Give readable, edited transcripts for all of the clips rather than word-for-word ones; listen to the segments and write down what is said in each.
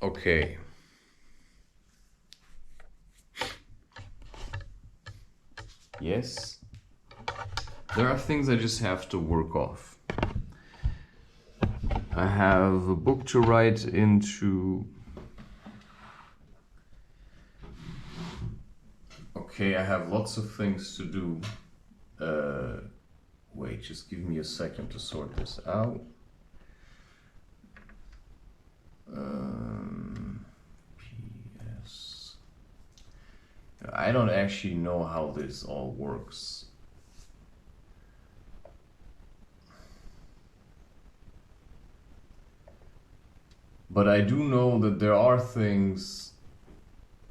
Okay. Yes. There are things I just have to work off. I have a book to write into. Okay, I have lots of things to do. Wait, just give me a second to sort this out. P.s. I don't actually know how this all works. But I do know that there are things.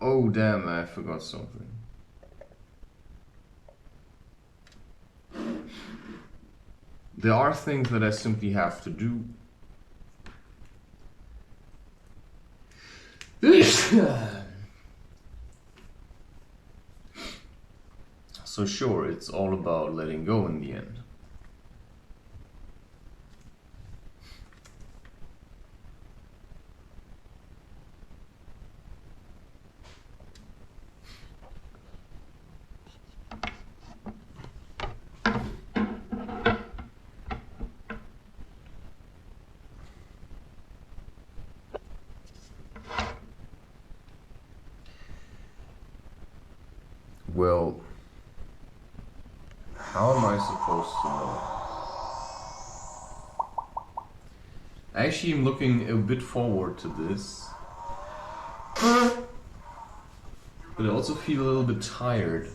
Oh damn, I forgot something. There are things that I simply have to do. So sure, it's all about letting go in the end. Well, how am I supposed to know? I actually am looking a bit forward to this. But I also feel a little bit tired.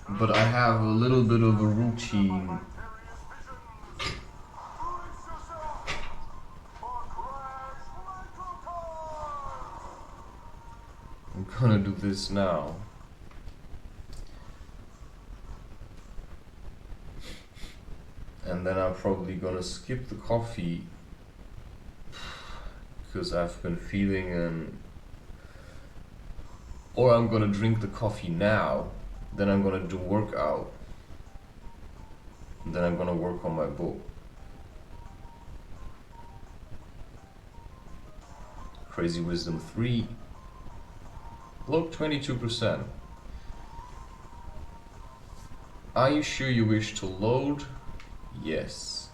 But I have a little bit of a routine. I'm gonna do this now. And then I'm probably gonna skip the coffee because I've been feeling or I'm gonna drink the coffee now, then I'm gonna do workout, and then I'm gonna work on my book. Crazy Wisdom 3. Look, 22%. Are you sure you wish to load? Yes.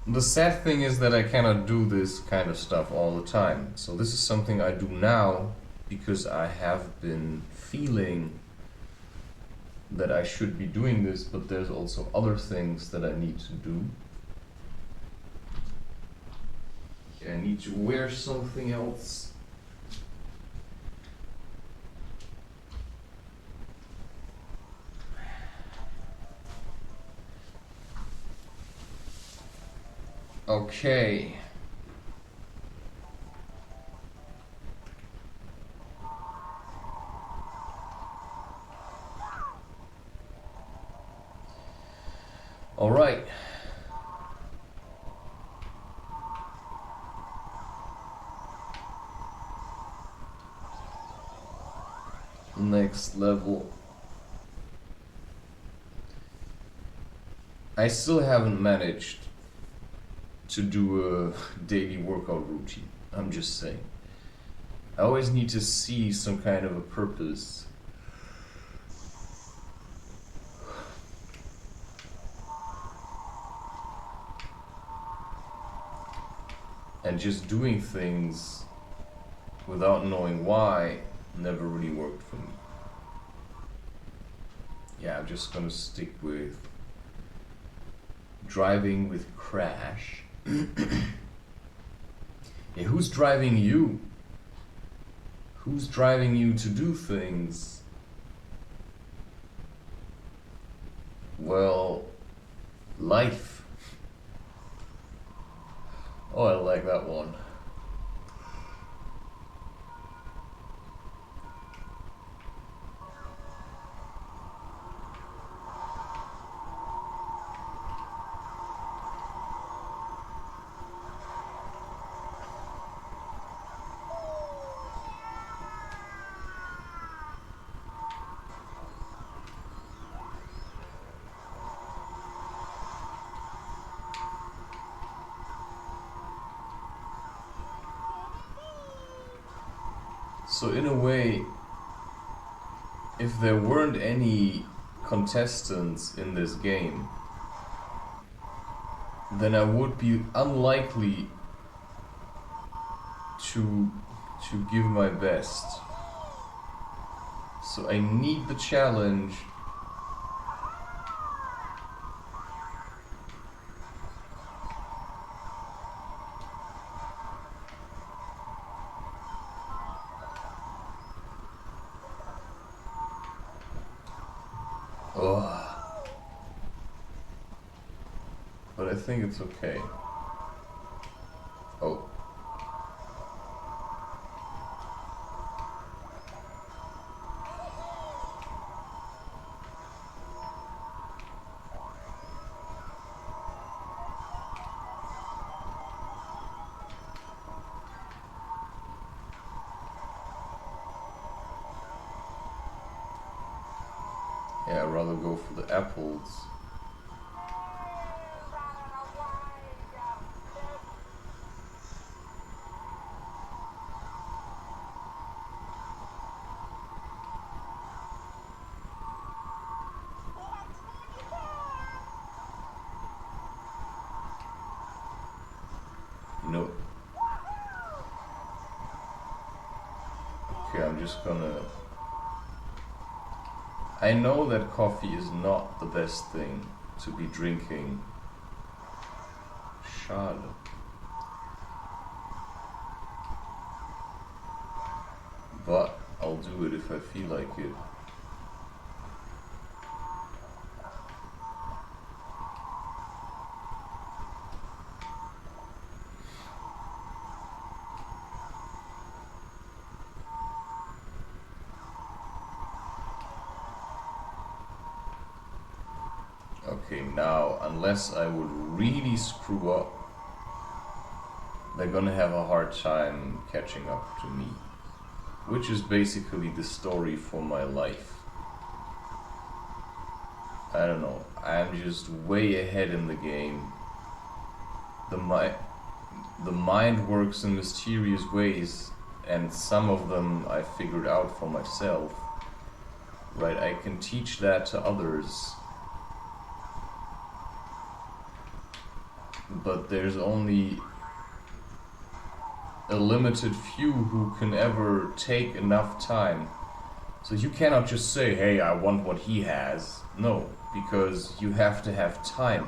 The sad thing is that I cannot do this kind of stuff all the time. So this is something I do now because I have been feeling that I should be doing this, but there's also other things that I need to do. I need to wear something else. Okay. All right. Next level. I still haven't managed to do a daily workout routine. I'm just saying. I always need to see some kind of a purpose. And just doing things without knowing why never really worked for me. Yeah, I'm just gonna stick with driving with crash. Yeah, who's driving you? Who's driving you to do things? Well, life. Oh, I like that one. So in a way, if there weren't any contestants in this game, then I would be unlikely to give my best. So I need the challenge. Oh. But I think it's okay. Oh. Yeah, I'd rather go for the apples. No. Okay, I'm just gonna... I know that coffee is not the best thing to be drinking. Schade. But I'll do it if I feel like it. Okay, now, unless I would really screw up, they're gonna have a hard time catching up to me. Which is basically the story for my life. I don't know, I'm just way ahead in the game. The mind works in mysterious ways, and some of them I figured out for myself. Right, I can teach that to others. But there's only a limited few who can ever take enough time. So you cannot just say, hey, I want what he has. No, because you have to have time.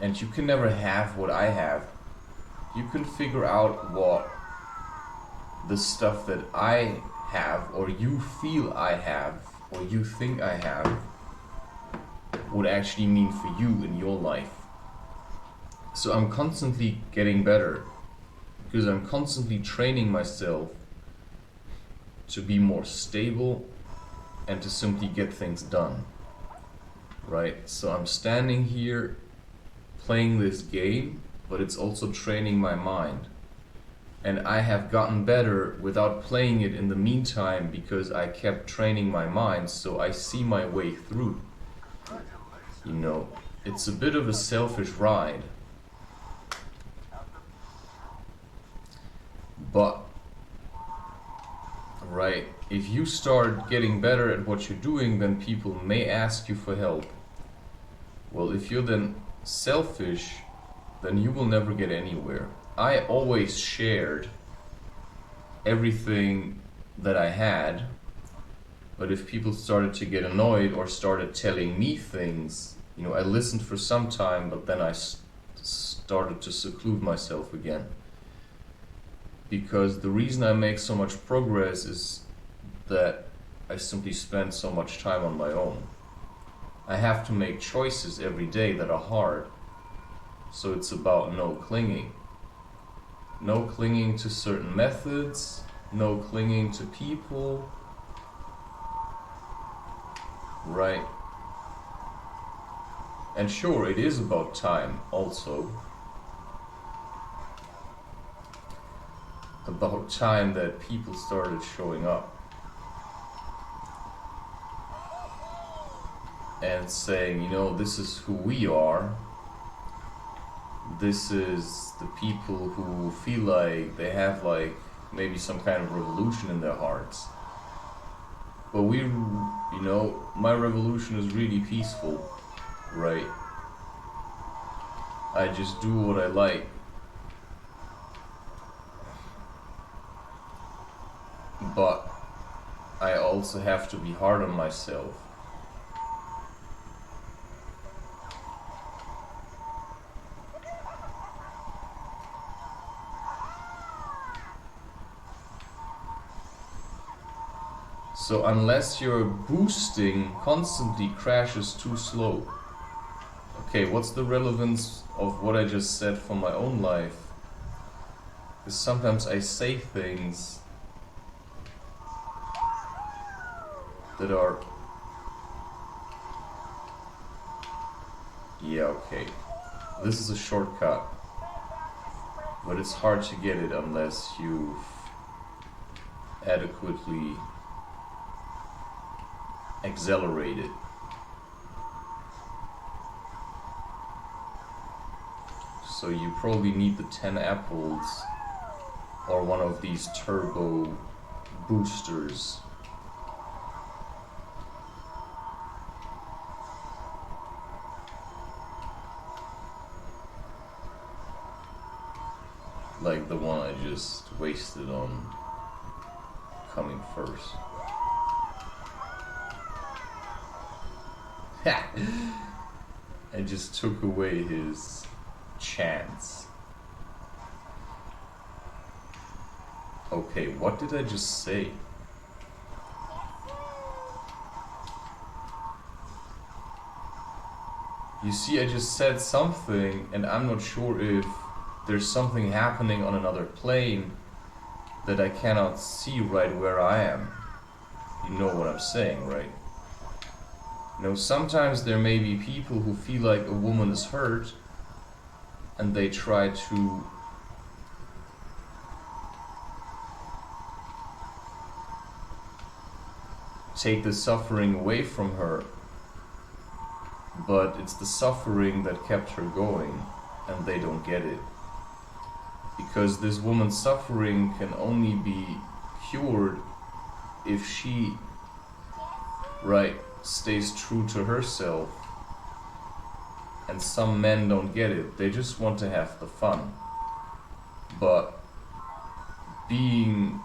And you can never have what I have. You can figure out what the stuff that I have, or you feel I have, or you think I have, would actually mean for you in your life. So I'm constantly getting better, because I'm constantly training myself to be more stable and to simply get things done. Right? So I'm standing here playing this game, but it's also training my mind. And I have gotten better without playing it in the meantime because I kept training my mind, so I see my way through. You know, it's a bit of a selfish ride. But, right, if you start getting better at what you're doing, then people may ask you for help. Well, if you're then selfish, then you will never get anywhere. I always shared everything that I had, but if people started to get annoyed or started telling me things, you know, I listened for some time, but then I started to seclude myself again. Because the reason I make so much progress is that I simply spend so much time on my own. I have to make choices every day that are hard. So it's about no clinging. No clinging to certain methods, no clinging to people. Right? And sure, it is about time also. About time that people started showing up and saying, you know, this is who we are. This is the people who feel like they have like maybe some kind of revolution in their hearts. But we, you know, my revolution is really peaceful, right? I just do what I like. But I also have to be hard on myself. So unless your boosting constantly crashes too slow. Okay, what's the relevance of what I just said for my own life? Because sometimes I say things that are... Yeah, okay. This is a shortcut. But it's hard to get it unless you've adequately accelerated. So you probably need the 10 apples or one of these turbo boosters. Like the one I just wasted on coming first. I just took away his chance. Okay, what did I just say? You see, I just said something and I'm not sure if there's something happening on another plane that I cannot see right where I am. You know what I'm saying, right? You know, sometimes there may be people who feel like a woman is hurt and they try to take the suffering away from her, but it's the suffering that kept her going and they don't get it. Because this woman's suffering can only be cured if she, right, stays true to herself. And some men don't get it. They just want to have the fun. But being,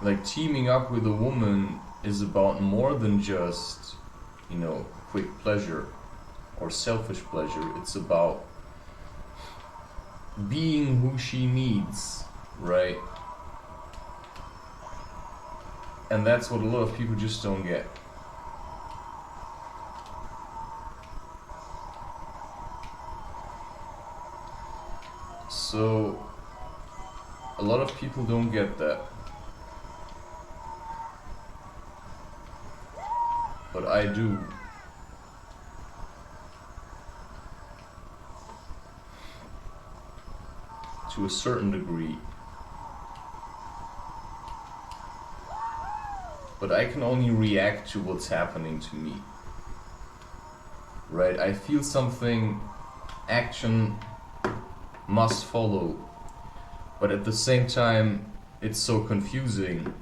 like, teaming up with a woman is about more than just, you know, quick pleasure or selfish pleasure. It's about being who she needs, right? And that's what a lot of people just don't get. So, a lot of people don't get that. But I do. To a certain degree. But I can only react to what's happening to me. Right? I feel something, action must follow. But at the same time, it's so confusing.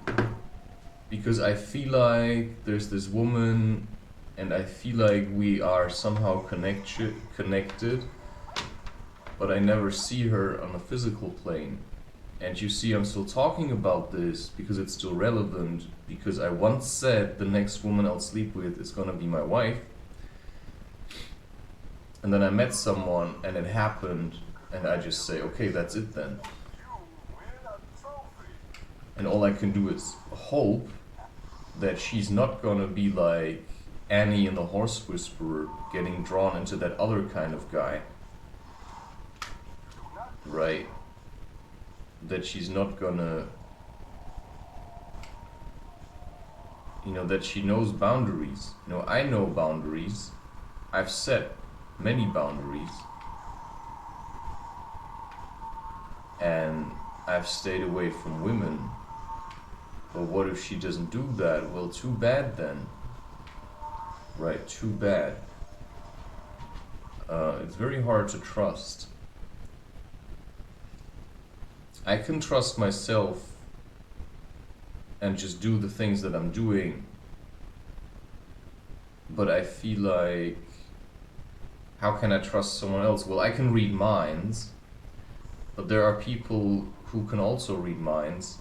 Because I feel like there's this woman and I feel like we are somehow connected. But I never see her on a physical plane. And you see, I'm still talking about this because it's still relevant, because I once said the next woman I'll sleep with is gonna be my wife. And then I met someone and it happened, and I just say, okay, that's it then. And all I can do is hope that she's not gonna be like Annie in the Horse Whisperer, getting drawn into that other kind of guy. Right? That she's not gonna, you know, that she knows boundaries. You know, I know boundaries. I've set many boundaries. And I've stayed away from women. But what if she doesn't do that? Well, too bad then. Right, too bad. It's very hard to trust. I can trust myself and just do the things that I'm doing, but I feel like, how can I trust someone else? Well, I can read minds, but there are people who can also read minds,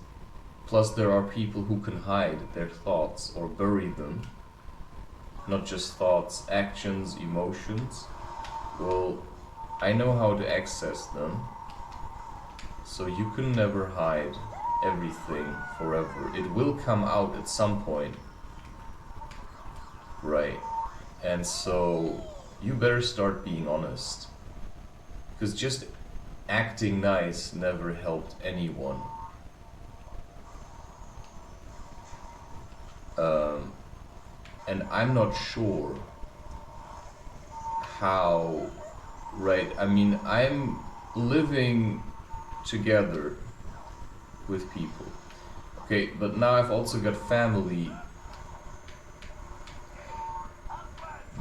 plus there are people who can hide their thoughts or bury them. Not just thoughts, actions, emotions. Well, I know how to access them. So you can never hide everything forever. It will come out at some point. Right. And so you better start being honest. Because just acting nice never helped anyone. And I'm not sure how, right? I mean, I'm living together with people. Okay, but now I've also got family.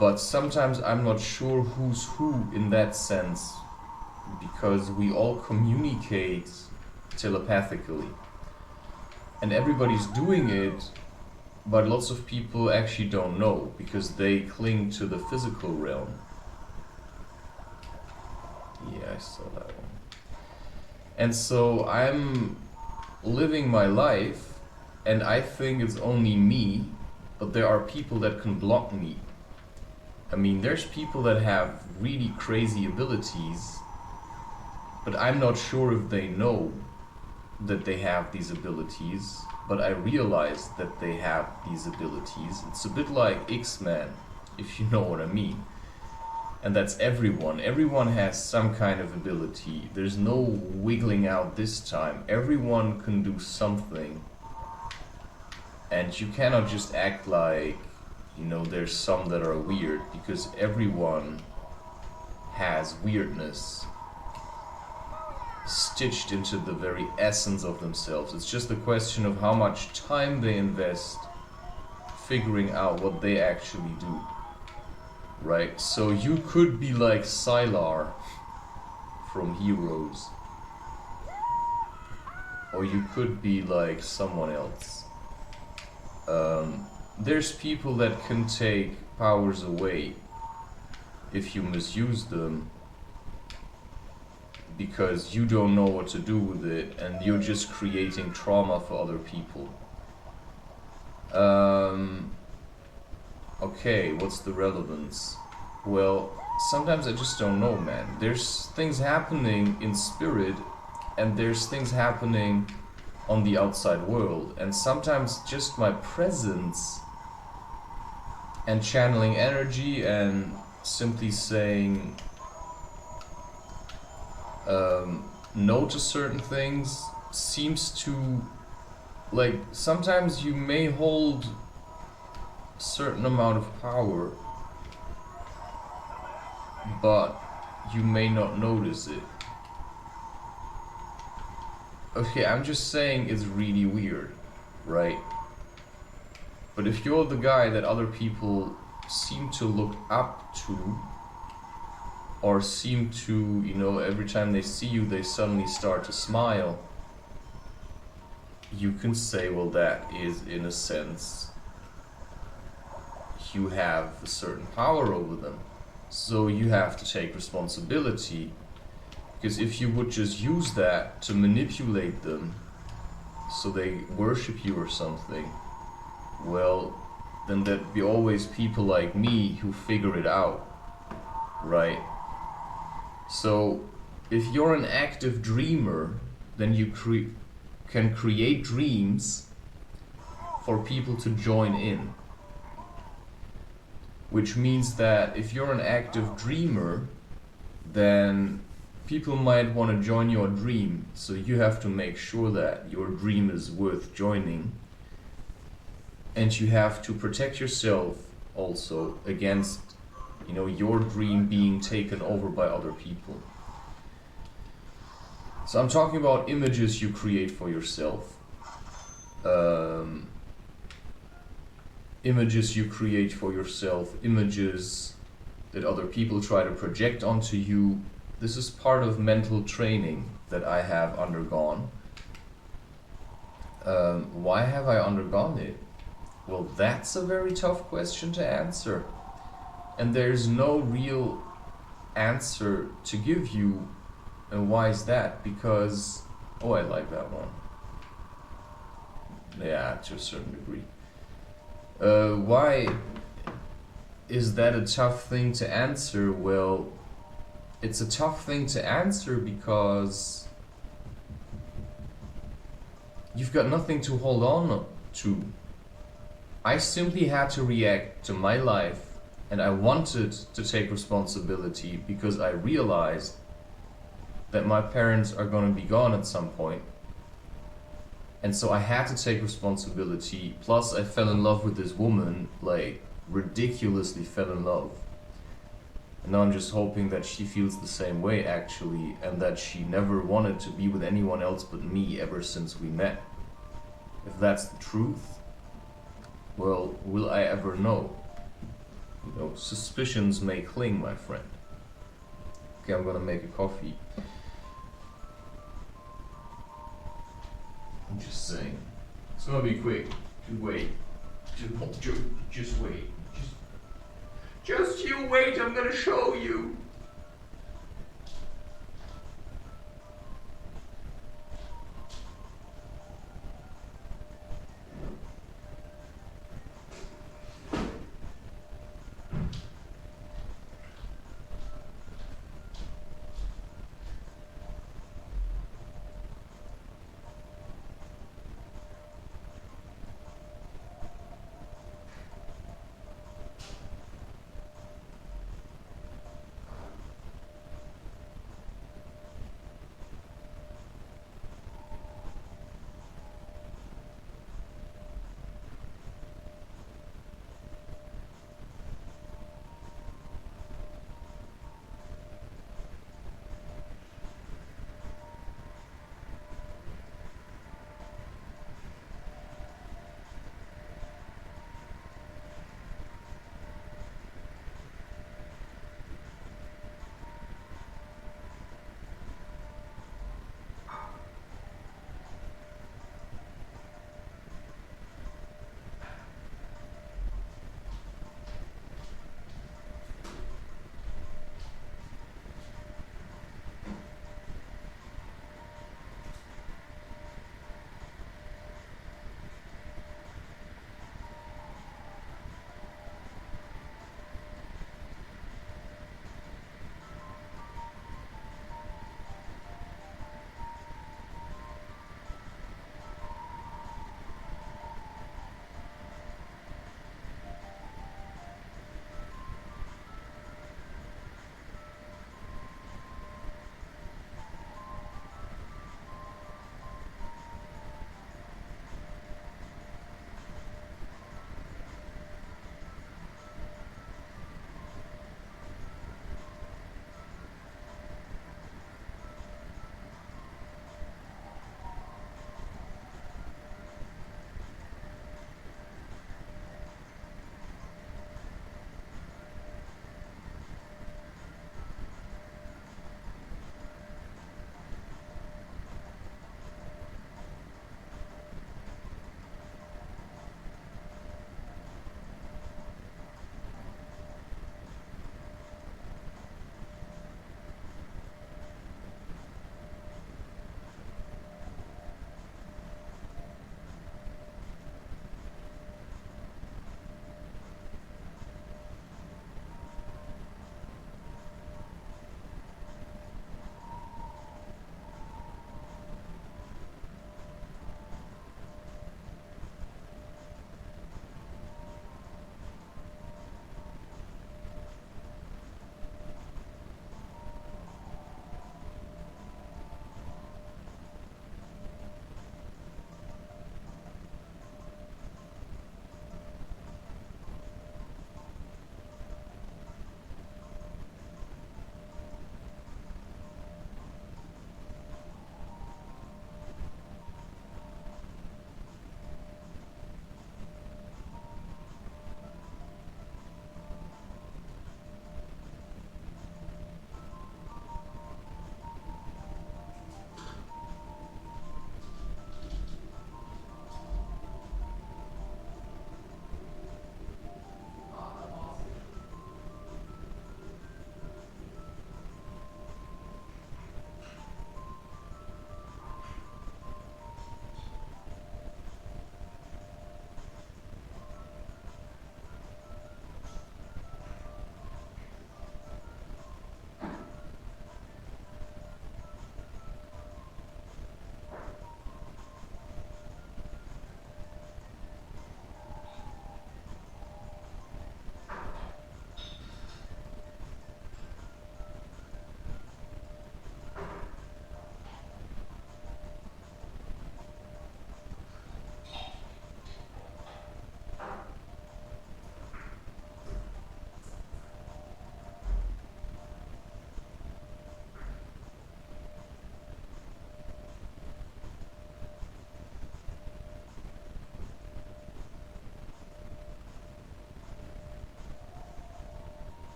But sometimes I'm not sure who's who in that sense, because we all communicate telepathically. And everybody's doing it, but lots of people actually don't know because they cling to the physical realm. Yeah, I saw that one. And so I'm living my life, and I think it's only me, but there are people that can block me. I mean, there's people that have really crazy abilities, but I'm not sure if they know that they have these abilities, but I realize that they have these abilities. It's a bit like X-Men, if you know what I mean. And that's everyone. Everyone has some kind of ability. There's no wiggling out this time. Everyone can do something. And you cannot just act like, you know, there's some that are weird, because everyone has weirdness stitched into the very essence of themselves. It's just a question of how much time they invest figuring out what they actually do. Right? So you could be like Sylar from Heroes. Or you could be like someone else. There's people that can take powers away if you misuse them, because you don't know what to do with it and you're just creating trauma for other people. Okay, what's the relevance? Well, sometimes I just don't know, man. There's things happening in spirit and there's things happening on the outside world, and sometimes just my presence and channeling energy and simply saying no to certain things seems to, like, sometimes you may hold a certain amount of power, but you may not notice it. Okay, I'm just saying it's really weird, right? But if you're the guy that other people seem to look up to, or seem to, you know, every time they see you, they suddenly start to smile, you can say, well, that is, in a sense, you have a certain power over them. So you have to take responsibility, because if you would just use that to manipulate them so they worship you or something, well, then there'd be always people like me who figure it out, right? So if you're an active dreamer, then you can create dreams for people to join in. Which means that if you're an active dreamer, then people might want to join your dream. So you have to make sure that your dream is worth joining. And you have to protect yourself also against, you know, your dream being taken over by other people. So I'm talking about images you create for yourself. Images you create for yourself, images that other people try to project onto you. This is part of mental training that I have undergone. Why have I undergone it? Well, that's a very tough question to answer. And there's no real answer to give you. And why is that? Because, oh, I like that one. Yeah, to a certain degree. Why is that a tough thing to answer? Well, it's a tough thing to answer because you've got nothing to hold on to. I simply had to react to my life, and I wanted to take responsibility because I realized that my parents are going to be gone at some point. And so I had to take responsibility. Plus, I fell in love with this woman, like, ridiculously fell in love. And now I'm just hoping that she feels the same way, actually, and that she never wanted to be with anyone else but me ever since we met. If that's the truth, well, will I ever know? You know, suspicions may cling, my friend. Okay, I'm gonna make a coffee. I'm just saying. It's gonna be quick. Just wait. Just wait. Just you wait, I'm gonna show you.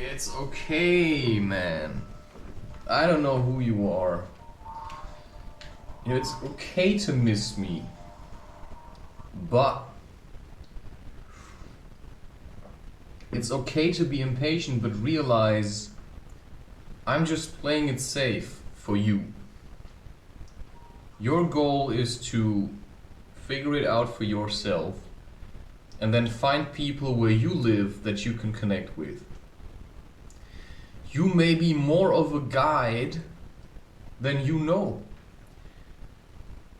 It's okay, man. I don't know who you are. You know, it's okay to miss me. But it's okay to be impatient, but realize I'm just playing it safe for you. Your goal is to figure it out for yourself and then find people where you live that you can connect with. You may be more of a guide than you know.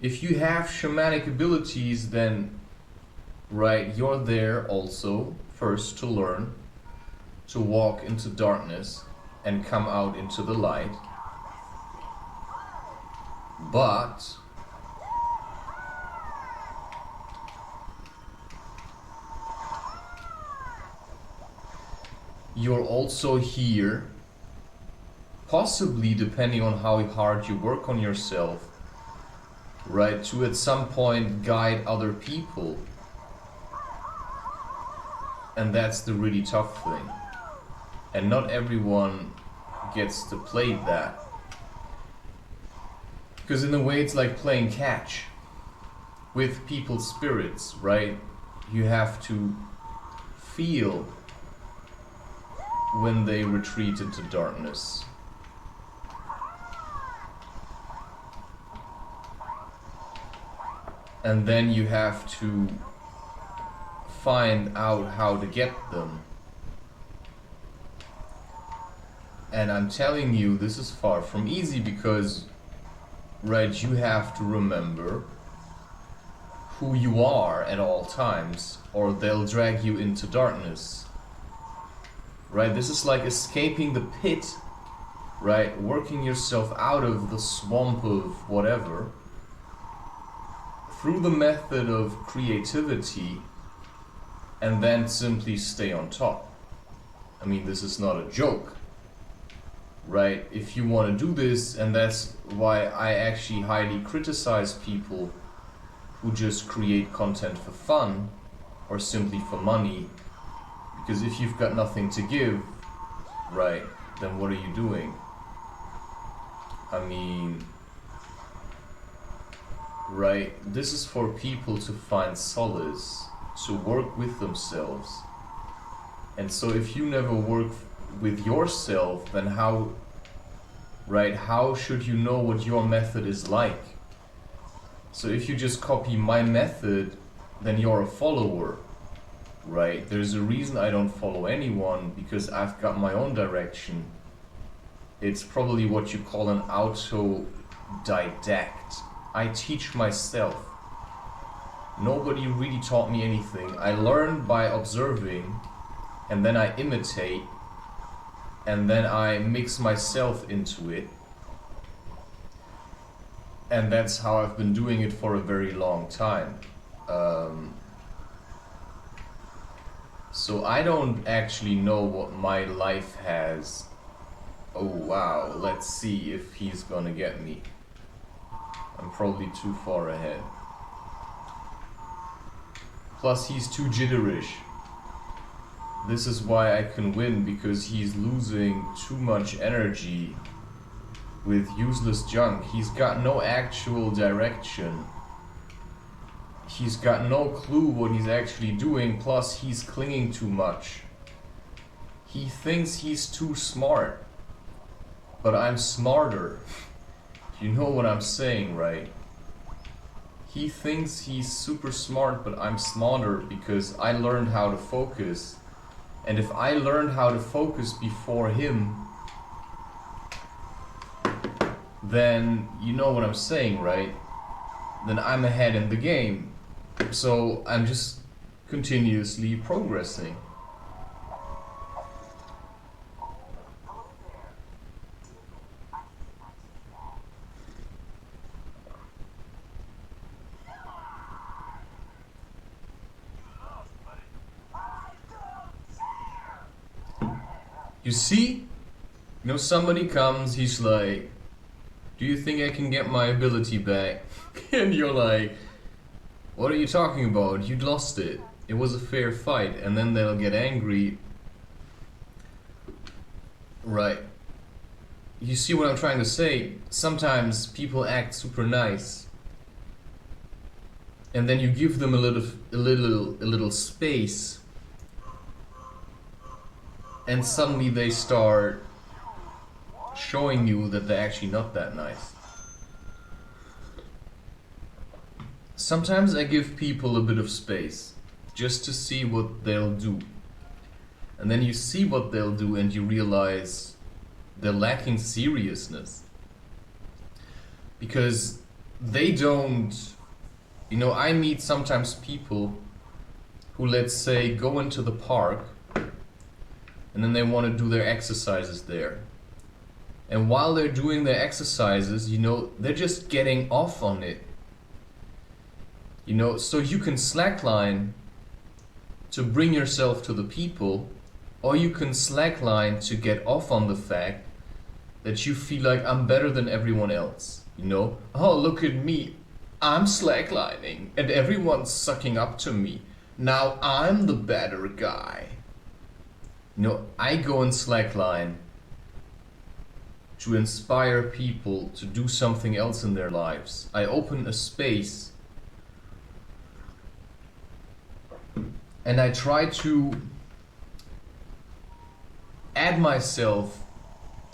If you have shamanic abilities, then right, you're there also first to learn to walk into darkness and come out into the light. But you're also here, possibly depending on how hard you work on yourself, right, to at some point guide other people. And that's the really tough thing. And not everyone gets to play that. Because in a way it's like playing catch with people's spirits, right? You have to feel when they retreat into darkness. And then you have to find out how to get them. And I'm telling you, this is far from easy because, right, you have to remember who you are at all times, or they'll drag you into darkness. Right, this is like escaping the pit, right, working yourself out of the swamp of whatever through the method of creativity, and then simply stay on top. I mean, this is not a joke, right? If you want to do this, and that's why I actually highly criticize people who just create content for fun or simply for money, because if you've got nothing to give, right, then what are you doing? I mean, right, this is for people to find solace, to work with themselves. And so if you never work with yourself, then how, right, how should you know what your method is like? So if you just copy my method, then you're a follower, right? There's a reason I don't follow anyone, because I've got my own direction. It's probably what you call an autodidact. I teach myself. Nobody really taught me anything. I learned by observing, and then I imitate, and then I mix myself into it. And that's how I've been doing it for a very long time. So I don't actually know what my life has. Oh wow, let's see if he's gonna get me. I'm probably too far ahead. Plus he's too jitterish. This is why I can win, because he's losing too much energy with useless junk. He's got no actual direction. He's got no clue what he's actually doing, plus he's clinging too much. He thinks he's too smart, but I'm smarter. You know what I'm saying, right? He thinks he's super smart, but I'm smarter because I learned how to focus. And if I learned how to focus before him, then you know what I'm saying, right? Then I'm ahead in the game. So I'm just continuously progressing. You see? You know, somebody comes, he's like, do you think I can get my ability back? And you're like, what are you talking about? You'd lost it. It was a fair fight. And then they'll get angry. Right. You see what I'm trying to say? Sometimes people act super nice, and then you give them a little space, and suddenly they start showing you that they're actually not that nice. Sometimes I give people a bit of space just to see what they'll do. And then you see what they'll do and you realize they're lacking seriousness. Because they don't, I meet sometimes people who, let's say, go into the park and then they want to do their exercises there. And while they're doing their exercises, they're just getting off on it. So you can slackline to bring yourself to the people, or you can slackline to get off on the fact that you feel like I'm better than everyone else. Oh, look at me, I'm slacklining and everyone's sucking up to me. Now I'm the better guy. I go and slackline to inspire people to do something else in their lives. I open a space and I try to add myself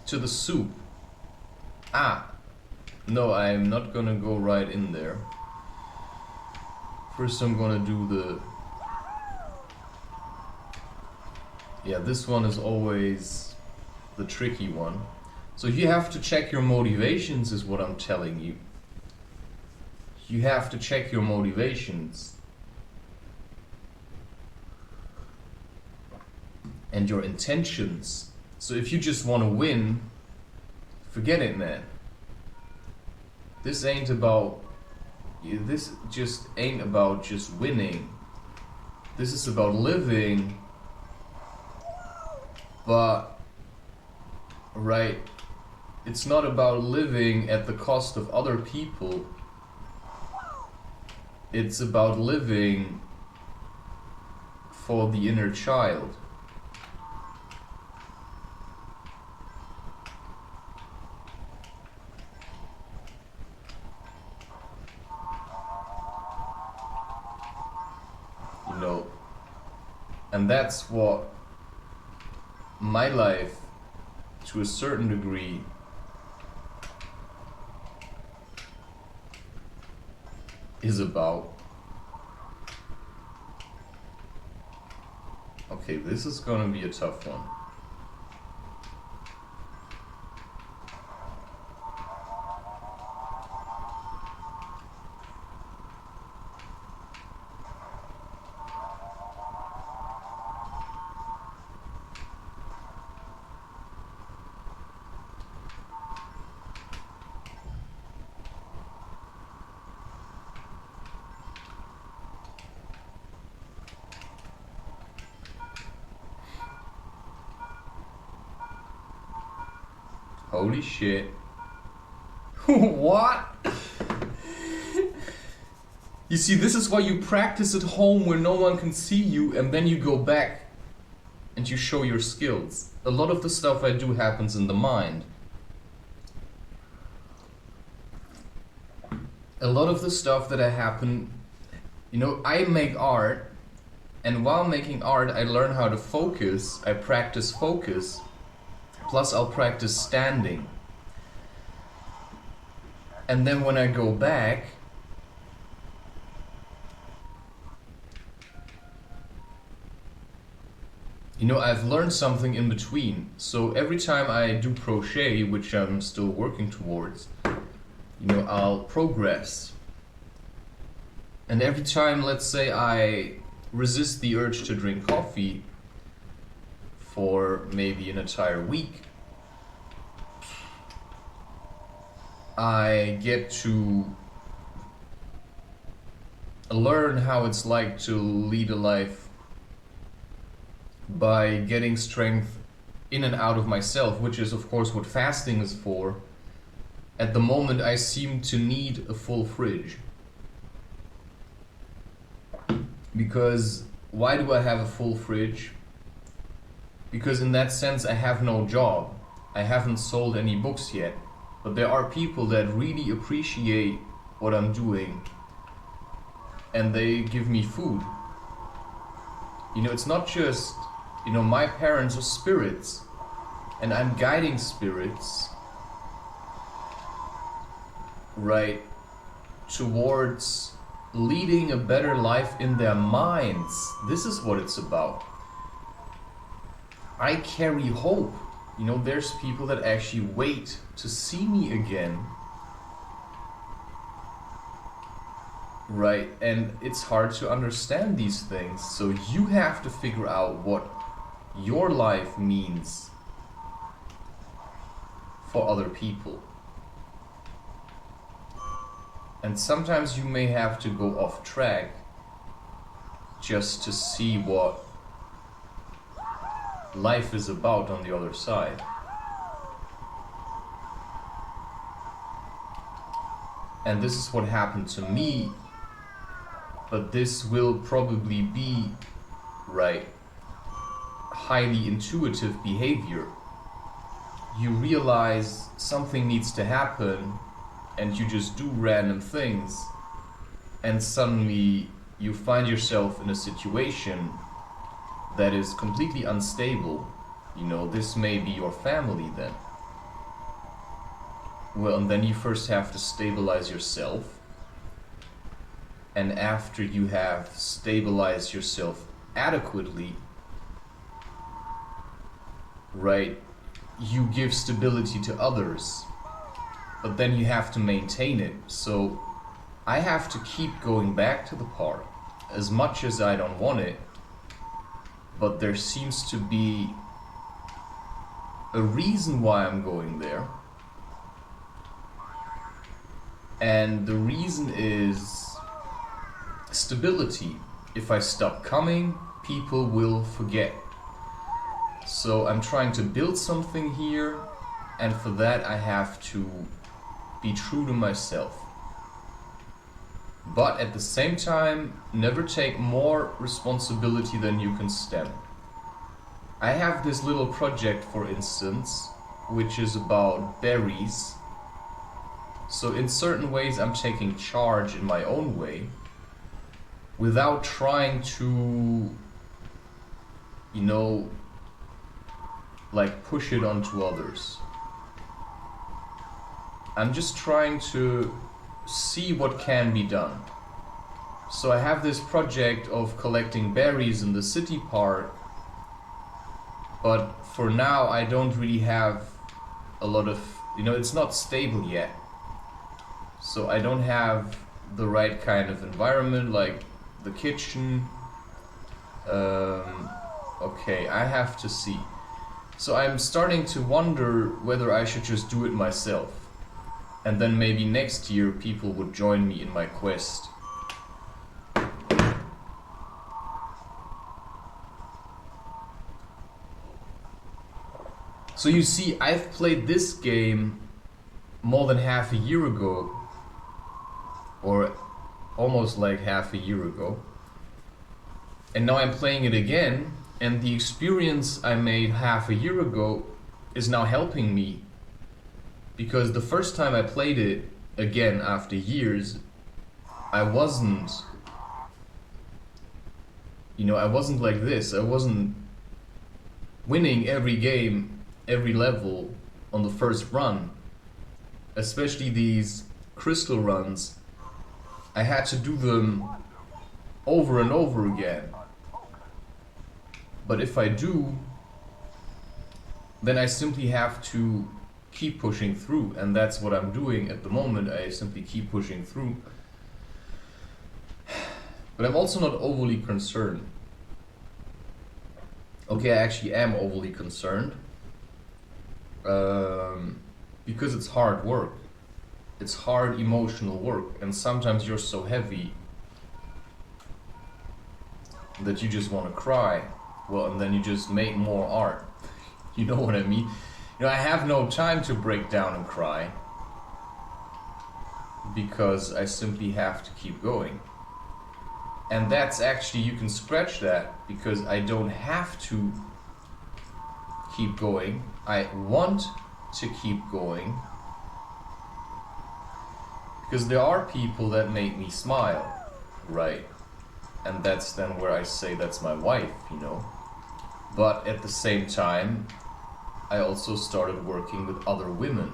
to the soup. No, I'm not gonna go right in there. First I'm gonna do this one is always the tricky one. So you have to check your motivations, is what I'm telling you. You have to check your motivations and your intentions. So if you just want to win, forget it, man. This just ain't about just winning. This is about living, but right, it's not about living at the cost of other people. It's about living for the inner child. And that's what my life, to a certain degree, is about. Okay, this is gonna be a tough one. Holy shit. What? You see, this is why you practice at home where no one can see you, and then you go back and you show your skills. A lot of the stuff I do happens in the mind. A lot of the stuff that I make art, and while making art I learn how to focus, I practice focus. Plus I'll practice standing. And then when I go back, I've learned something in between. So every time I do crochet, which I'm still working towards, I'll progress. And every time, let's say, I resist the urge to drink coffee for maybe an entire week, I get to learn how it's like to lead a life by getting strength in and out of myself, which is of course what fasting is for. At the moment I seem to need a full fridge. Because why do I have a full fridge? Because in that sense I have no job. I haven't sold any books yet, but there are people that really appreciate what I'm doing and they give me food. You know, it's not just, you know, my parents are spirits and I'm guiding spirits, right, towards leading a better life in their minds. This is what it's about. I carry hope. You know, there's people that actually wait to see me again. Right, and it's hard to understand these things. So you have to figure out what your life means for other people. And sometimes you may have to go off track just to see what life is about on the other side. And this is what happened to me, but this will probably be, right, highly intuitive behavior. You realize something needs to happen and you just do random things, and suddenly you find yourself in a situation that is completely unstable. You know, this may be your family then. Well, and then you first have to stabilize yourself. And after you have stabilized yourself adequately, right, you give stability to others. But then you have to maintain it. So I have to keep going back to the park as much as I don't want it. But there seems to be a reason why I'm going there. And the reason is stability. If I stop coming, people will forget. So I'm trying to build something here, and for that I have to be true to myself. But at the same time, never take more responsibility than you can stem. I have this little project, for instance, which is about berries. So in certain ways I'm taking charge in my own way, without trying to, you know, like push it onto others. I'm just trying to see what can be done. So I have this project of collecting berries in the city park, but for now I don't really have a lot of, you know, it's not stable yet. So I don't have the right kind of environment, like the kitchen. Okay, I have to see. So I'm starting to wonder whether I should just do it myself. And then maybe next year people would join me in my quest. So you see, I've played this game more than half a year ago, or almost like half a year ago. And now I'm playing it again, and the experience I made half a year ago is now helping me. Because the first time I played it, again after years, I wasn't, you know, I wasn't like this. I wasn't winning every game, every level on the first run. Especially these crystal runs. I had to do them over and over again. But if I do, then I simply have to keep pushing through, and that's what I'm doing at the moment. I simply keep pushing through. But I'm also not overly concerned. Okay, I actually am overly concerned. Because it's hard work. It's hard emotional work, and sometimes you're so heavy that you just want to cry. Well, and then you just make more art. You know what I mean? You know, I have no time to break down and cry, because I simply have to keep going. And that's actually, you can scratch that, because I don't have to keep going. I want to keep going. Because there are people that make me smile, right? And that's then where I say that's my wife, you know. But at the same time, I also started working with other women.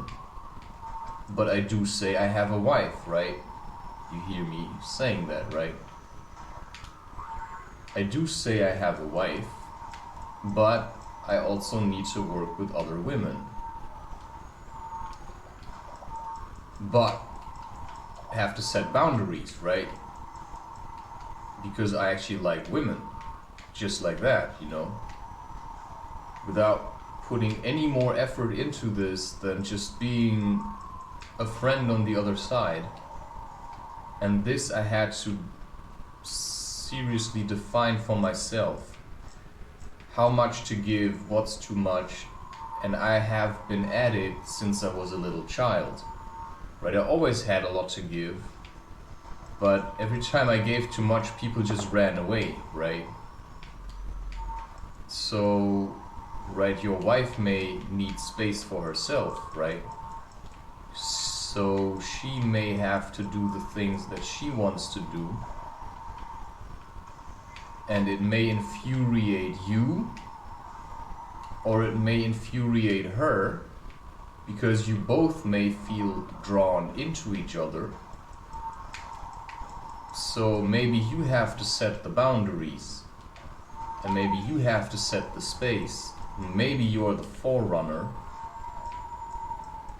But I do say I have a wife, right? You hear me saying that, right? I do say I have a wife, but I also need to work with other women. But I have to set boundaries, right? Because I actually like women, just like that, you know? Without putting any more effort into this than just being a friend on the other side. And this I had to seriously define for myself. How much to give, what's too much, and I have been at it since I was a little child. Right, I always had a lot to give, but every time I gave too much, people just ran away, right? So, right, your wife may need space for herself, right? So she may have to do the things that she wants to do, and it may infuriate you, or it may infuriate her, because you both may feel drawn into each other. So maybe you have to set the boundaries, and maybe you have to set the space. Maybe you're the forerunner,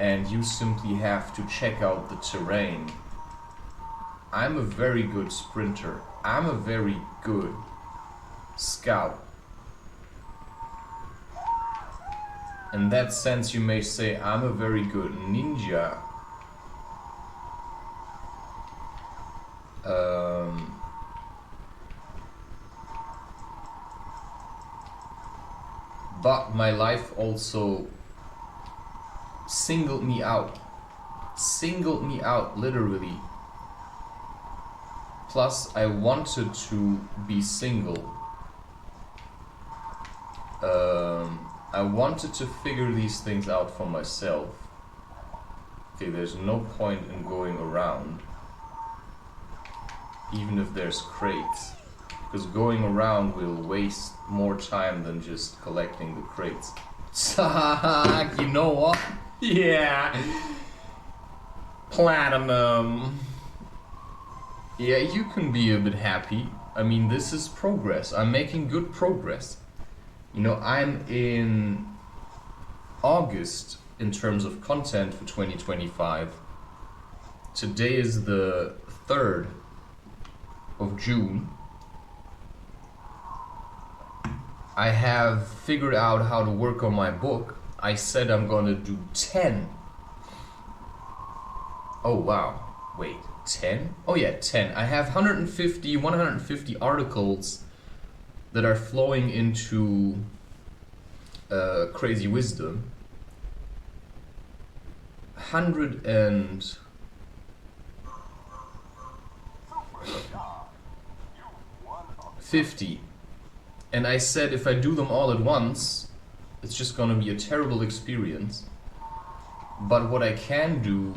and you simply have to check out the terrain. I'm a very good sprinter. I'm a very good scout. In that sense, you may say, I'm a very good ninja. But my life also singled me out. Singled me out, literally. Plus, I wanted to be single. I wanted to figure these things out for myself. Okay, there's no point in going around, even if there's crates, because going around will waste more time than just collecting the crates. You know what? Yeah. Platinum. Yeah, you can be a bit happy. I mean, this is progress. I'm making good progress. You know, I'm in August in terms of content for 2025. Today is the 3rd of June. I have figured out how to work on my book. I said I'm gonna do 10. Oh wow, wait, 10? Oh yeah, 10. I have 150 articles that are flowing into Crazy Wisdom. 150. And I said if I do them all at once, it's just gonna be a terrible experience. But what I can do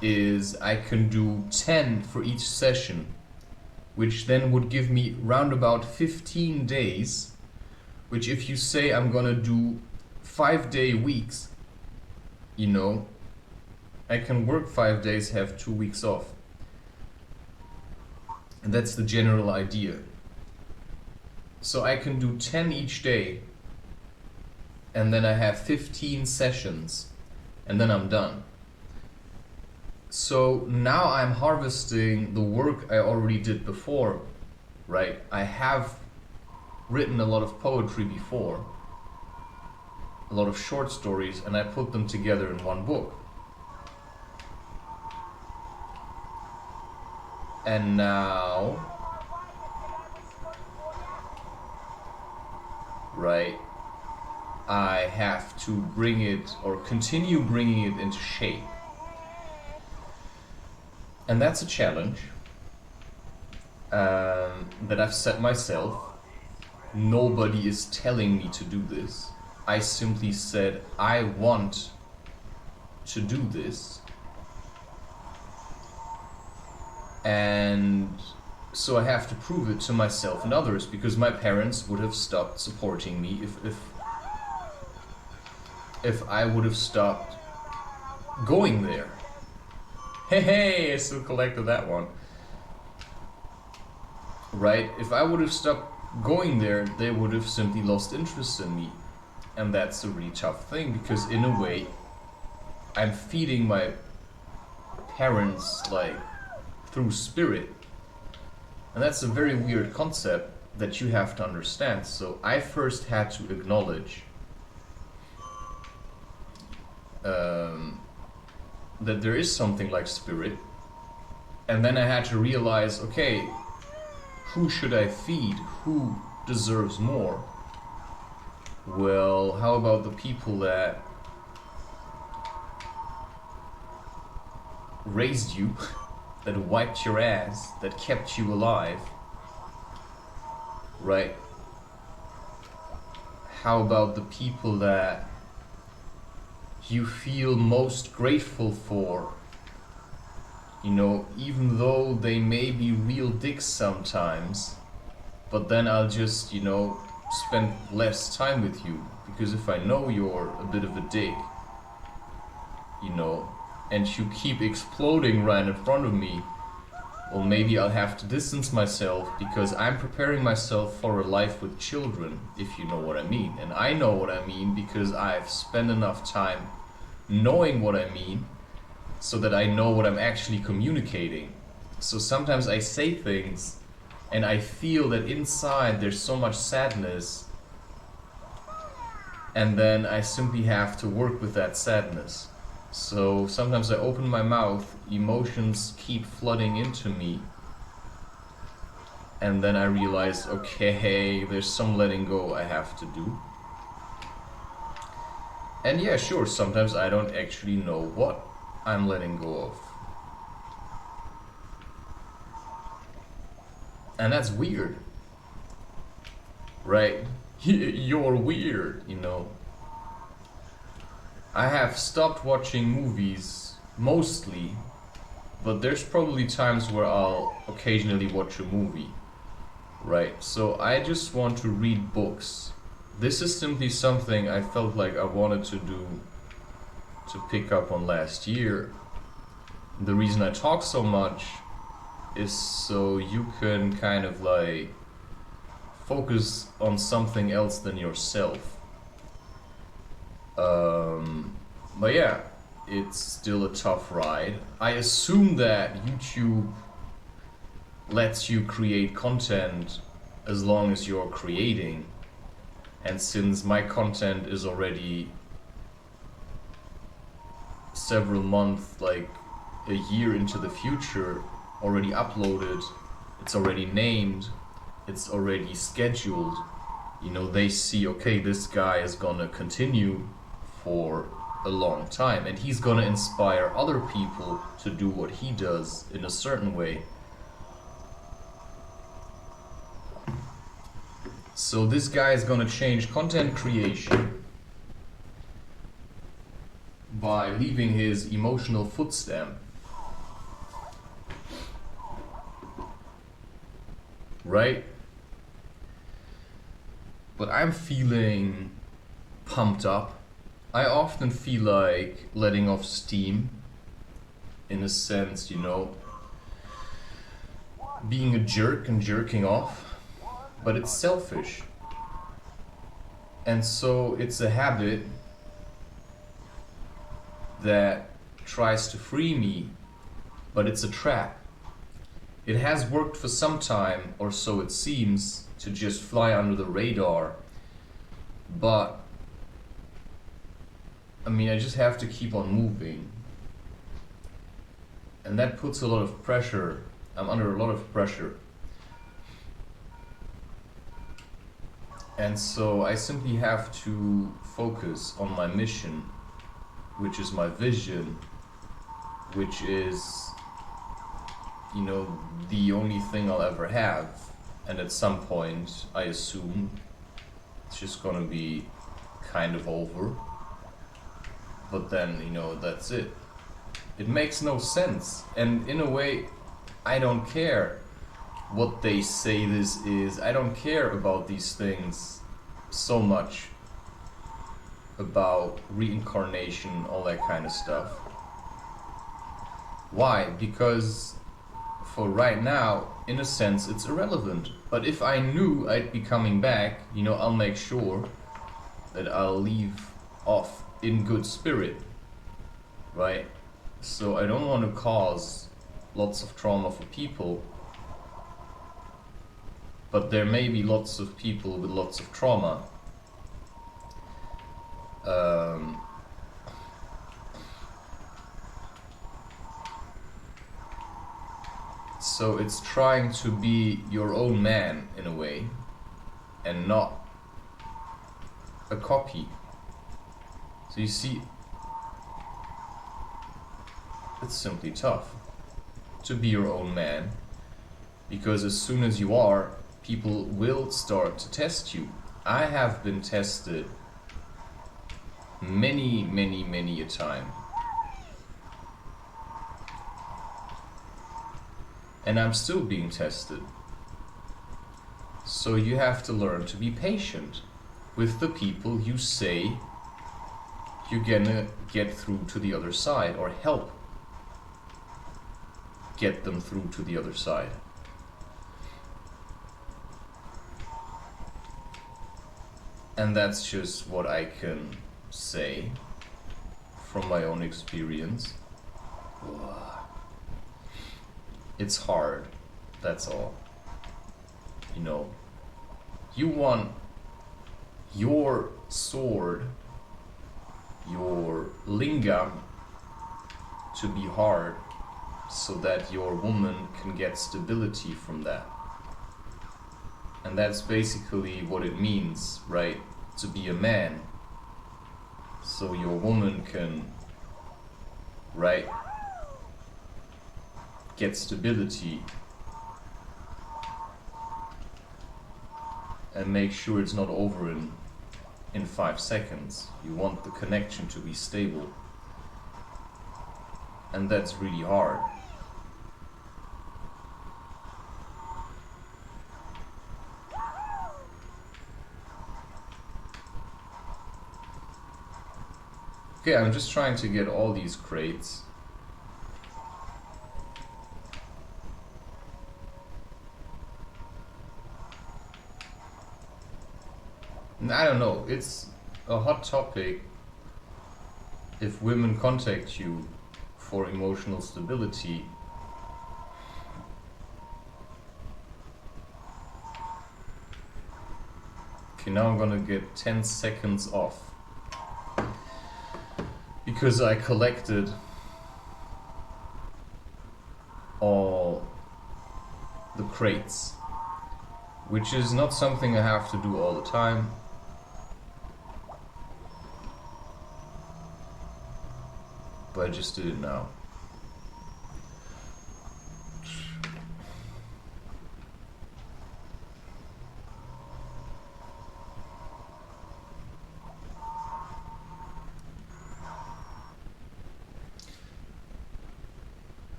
is I can do 10 for each session, which then would give me round about 15 days, which if you say I'm gonna do 5-day weeks, you know, I can work 5 days, have 2 weeks off. And that's the general idea. So I can do 10 each day, and then I have 15 sessions, and then I'm done. So now I'm harvesting the work I already did before, right? I have written a lot of poetry before, a lot of short stories, and I put them together in one book. And now, right, I have to bring it, or continue bringing it into shape. And that's a challenge that I've set myself. Nobody is telling me to do this. I simply said, I want to do this. And so I have to prove it to myself and others, because my parents would have stopped supporting me if I would have stopped going there. Hey, I still collected that one. Right? If I would have stopped going there, they would have simply lost interest in me. And that's a really tough thing, because in a way, I'm feeding my parents, like, through spirit. And that's a very weird concept that you have to understand. So I first had to acknowledge that there is something like spirit. And then I had to realize, okay, who should I feed? Who deserves more? Well, how about the people that raised you, that wiped your ass, that kept you alive, right? How about the people that you feel most grateful for? You know, even though they may be real dicks sometimes, but then I'll just, you know, spend less time with you, because if I know you're a bit of a dick, you know, and you keep exploding right in front of me, well, maybe I'll have to distance myself, because I'm preparing myself for a life with children, if you know what I mean. And I know what I mean because I've spent enough time knowing what I mean, so that I know what I'm actually communicating. So sometimes I say things and I feel that inside there's so much sadness, and then I simply have to work with that sadness. So sometimes I open my mouth, emotions keep flooding into me, and then I realize, okay, there's some letting go I have to do. And yeah, sure, sometimes I don't actually know what I'm letting go of. And that's weird. Right? You're weird, you know. I have stopped watching movies, mostly, but there's probably times where I'll occasionally watch a movie. Right? So I just want to read books. This is simply something I felt like I wanted to do, to pick up on last year. The reason I talk so much is so you can kind of like focus on something else than yourself. But yeah, it's still a tough ride. I assume that YouTube lets you create content as long as you're creating. And since my content is already several months, like a year into the future, already uploaded, it's already named, it's already scheduled, you know, they see, okay, this guy is gonna continue for a long time, and he's gonna inspire other people to do what he does in a certain way. So this guy is gonna change content creation by leaving his emotional footstep. Right? But I'm feeling pumped up. I often feel like letting off steam, in a sense, you know, being a jerk and jerking off, but it's selfish. And so it's a habit that tries to free me, but it's a trap. It has worked for some time, or so it seems, to just fly under the radar, but I mean, I just have to keep on moving, and that puts a lot of pressure. I'm under a lot of pressure, and so I simply have to focus on my mission, which is my vision, which is, you know, the only thing I'll ever have. And at some point, I assume, it's just gonna be kind of over. But then, you know, that's it. It makes no sense. And in a way, I don't care what they say this is. I don't care about these things so much. About reincarnation, all that kind of stuff. Why? Because for right now, in a sense, it's irrelevant. But if I knew I'd be coming back, you know, I'll make sure that I'll leave off in good spirit, right? So I don't want to cause lots of trauma for people, but there may be lots of people with lots of trauma. So it's trying to be your own man in a way, and not a copy. So you see, it's simply tough to be your own man, because as soon as you are, people will start to test you. I have been tested many a time. And I'm still being tested. So you have to learn to be patient with the people you say you're gonna get through to the other side, or help get them through to the other side. And that's just what I can say from my own experience. It's hard, that's all. You know, you want your sword, your lingam, to be hard, so that your woman can get stability from that. And that's basically what it means, right? To be a man. So your woman can, right, get stability and make sure it's not over in 5 seconds. You want the connection to be stable, and that's really hard. Okay, I'm just trying to get all these crates. I don't know, it's a hot topic if women contact you for emotional stability. Okay, now I'm gonna get 10 seconds off because I collected all the crates, which is not something I have to do all the time. But I just did it now.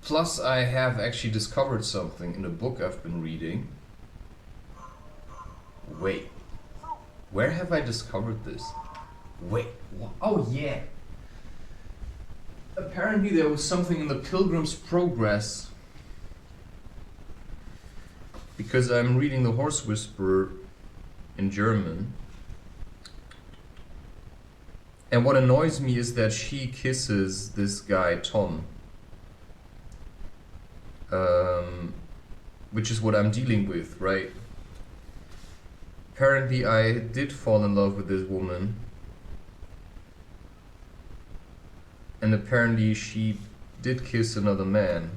Plus, I have actually discovered something in a book I've been reading. Wait. Where have I discovered this? Wait, oh yeah. Apparently there was something in the Pilgrim's Progress, because I'm reading The Horse Whisperer in German. And what annoys me is that she kisses this guy, Tom. Which is what I'm dealing with, right? Apparently I did fall in love with this woman, and apparently she did kiss another man,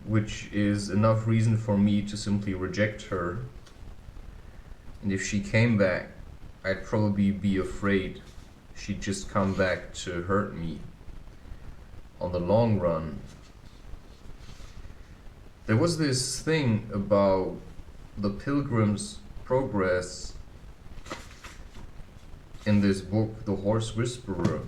which is enough reason for me to simply reject her. And if she came back, I'd probably be afraid she'd just come back to hurt me on the long run. There was this thing about the Pilgrim's Progress in this book, The Horse Whisperer.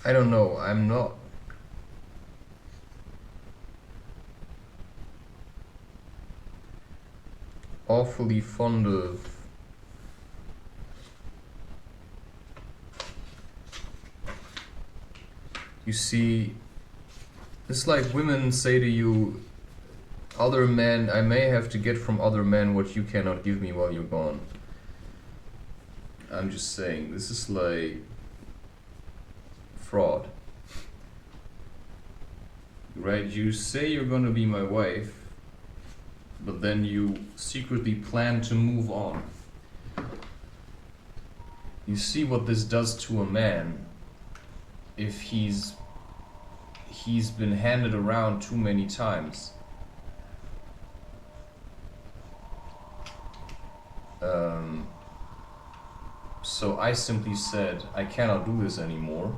I don't know, I'm not awfully fond of you see, it's like women say to you, other men, I may have to get from other men what you cannot give me while you're gone. I'm just saying, this is like fraud. Right? You say you're gonna be my wife, but then you secretly plan to move on. You see what this does to a man if he's been handed around too many times. So I simply said, I cannot do this anymore.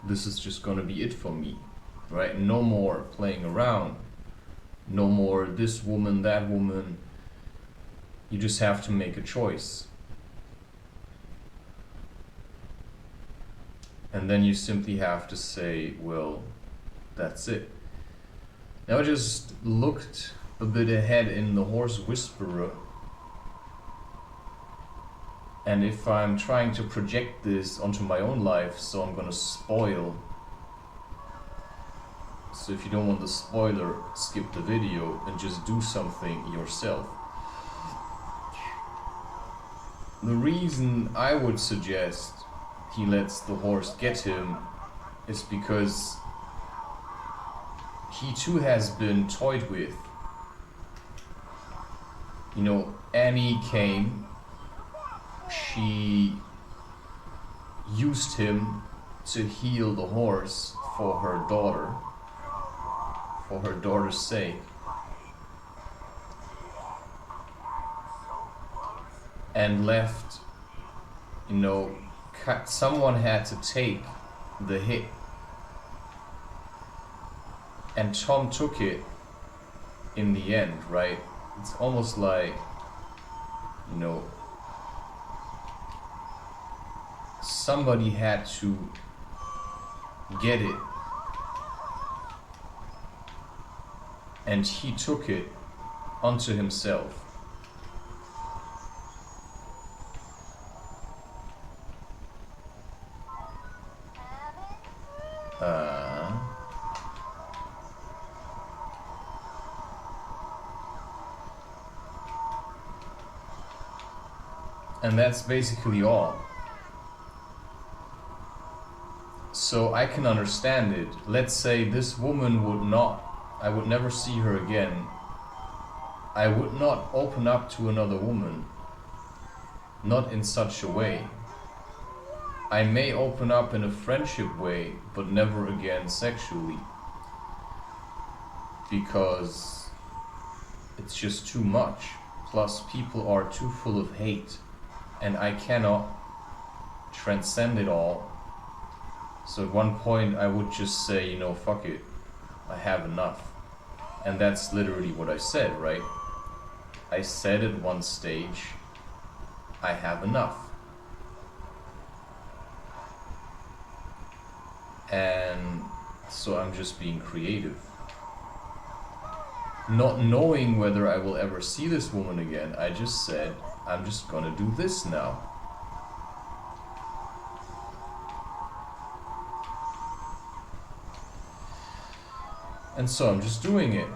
This is just gonna be it for me, right? No more playing around. No more this woman, that woman. You just have to make a choice. And then you simply have to say, well, that's it. Now I just looked a bit ahead in The Horse Whisperer. And if I'm trying to project this onto my own life, so I'm gonna spoil. So if you don't want the spoiler, skip the video and just do something yourself. The reason I would suggest he lets the horse get him is because he too has been toyed with. You know, Annie came. She used him to heal the horse for her daughter's sake. And left, you know, someone had to take the hit. And Tom took it in the end, right? It's almost like, you know, somebody had to get it, and he took it onto himself. And that's basically all. So I can understand it. Let's say this woman would not, I would never see her again. I would not open up to another woman. Not in such a way. I may open up in a friendship way, but never again sexually. Because it's just too much. Plus people are too full of hate. And I cannot transcend it all. So at one point I would just say, you know, fuck it, I have enough. And that's literally what I said, right? I said at one stage, I have enough. And so I'm just being creative. Not knowing whether I will ever see this woman again, I just said, I'm just gonna do this now. And so I'm just doing it.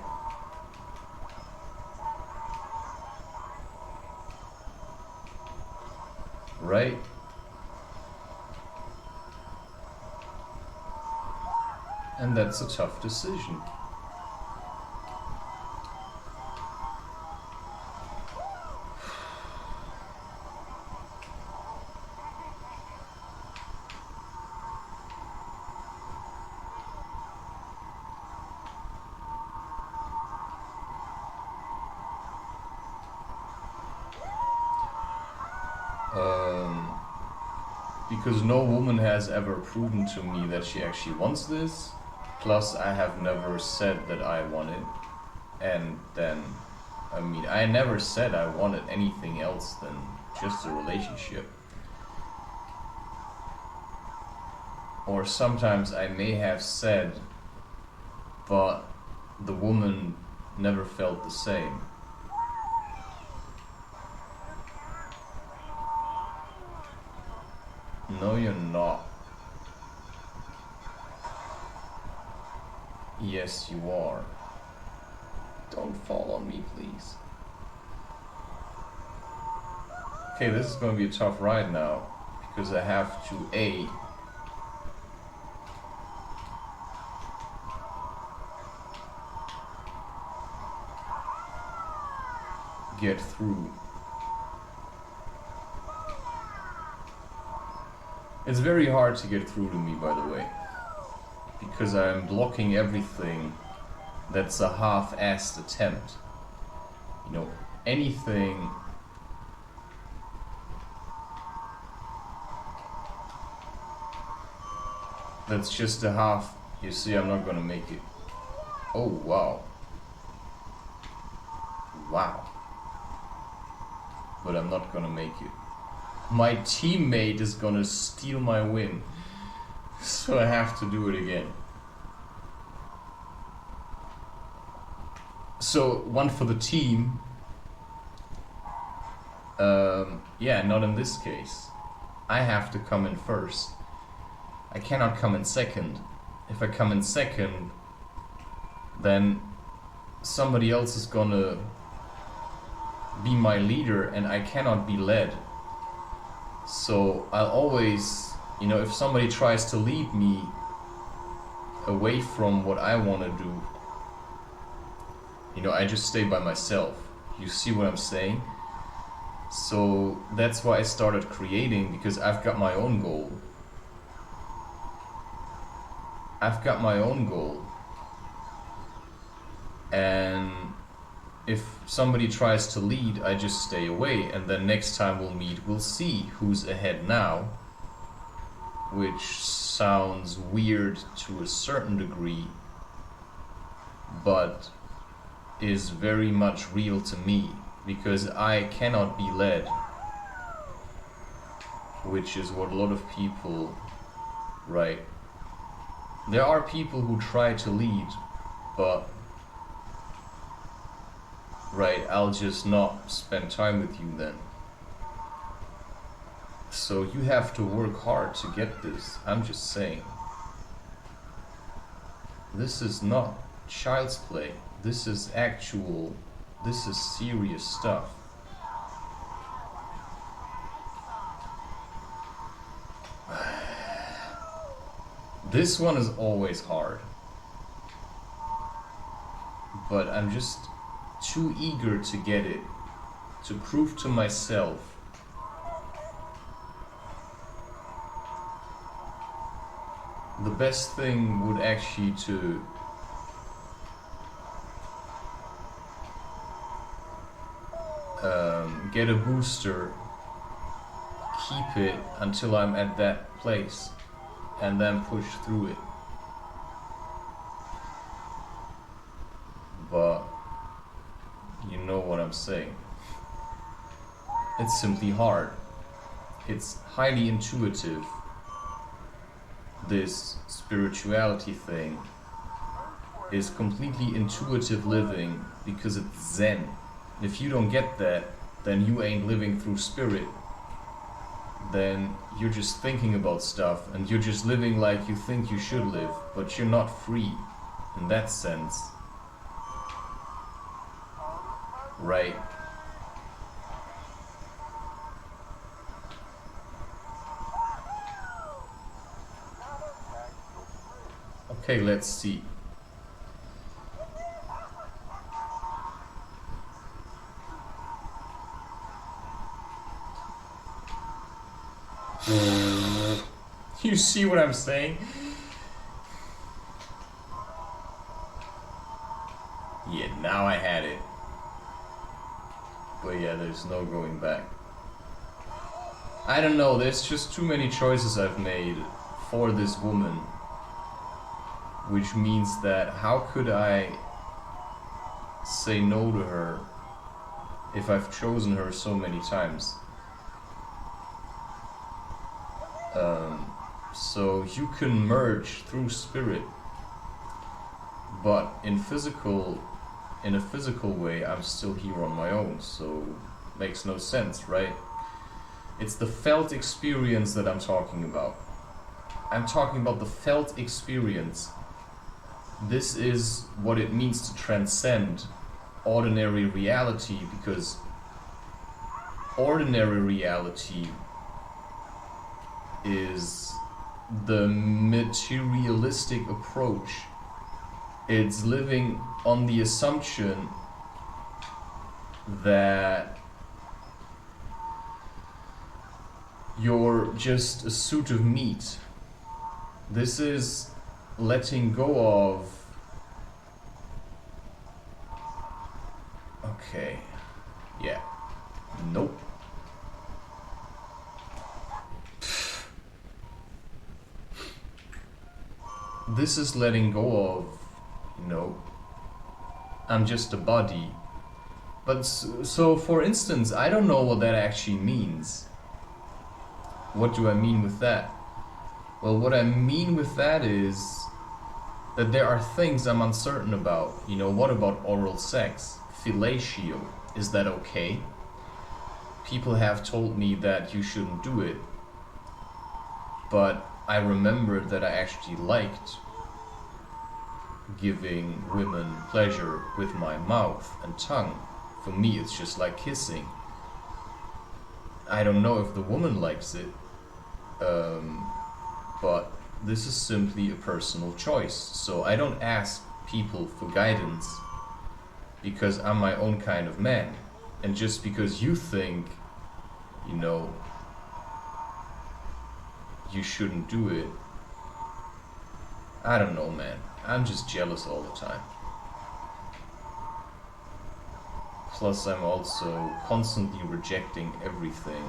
Right? And that's a tough decision. Because no woman has ever proven to me that she actually wants this. Plus, I have never said that I want it. And then, I mean, I never said I wanted anything else than just a relationship. Or sometimes I may have said, but the woman never felt the same. No, you're not. Yes, you are. Don't fall on me, please. Okay, this is going to be a tough ride now, because I have to get through. It's very hard to get through to me, by the way, because I'm blocking everything that's a half-assed attempt. You know, anything that's just a half, you see, I'm not gonna make it. Oh, wow. Wow. But I'm not gonna make it. My teammate is gonna steal my win. So I have to do it again. So, one for the team. Yeah, not in this case. I have to come in first. I cannot come in second. If I come in second, then somebody else is gonna be my leader and I cannot be led. So I'll always, you know, if somebody tries to lead me away from what I want to do, you know, I just stay by myself. You see what I'm saying? So that's why I started creating, because I've got my own goal. I've got my own goal. And if somebody tries to lead, I just stay away, and then next time we'll meet, we'll see who's ahead now. Which sounds weird to a certain degree, but is very much real to me, because I cannot be led. which is what a lot of people, right? There are people who try to lead, but, right, I'll just not spend time with you then. So you have to work hard to get this. I'm just saying. This is not child's play. This is actual, this is serious stuff. This one is always hard. But I'm just too eager to get it. To prove to myself the best thing would actually to get a booster, keep it until I'm at that place, and then push through it. But you know what I'm saying. It's simply hard. It's highly intuitive. This spirituality thing is completely intuitive living because it's Zen. If you don't get that, then you ain't living through spirit. Then you're just thinking about stuff and you're just living like you think you should live, but you're not free in that sense. Right? Okay, let's see. You see what I'm saying? Yeah, now I had it. But yeah, there's no going back. I don't know, there's just too many choices I've made for this woman. Which means that how could I say no to her if I've chosen her so many times? So you can merge through spirit, but in a physical way, I'm still here on my own, so makes no sense, right? It's the felt experience that I'm talking about. I'm talking about the felt experience. This is what it means to transcend ordinary reality, because ordinary reality is the materialistic approach. It's living on the assumption that you're just a suit of meat. This is letting go of... Okay. Yeah. Nope. This is letting go of, you know, I'm just a body. But so for instance, I don't know what that actually means. What do I mean with that? Well, what I mean with that is that there are things I'm uncertain about. You know, what about oral sex? Fellatio, is that okay? People have told me that you shouldn't do it. But I remembered that I actually liked giving women pleasure with my mouth and tongue. For me, it's just like kissing. I don't know if the woman likes it, but this is simply a personal choice. So I don't ask people for guidance because I'm my own kind of man. And just because you think, you know, you shouldn't do it, I don't know, man. I'm just jealous all the time. Plus, I'm also constantly rejecting everything.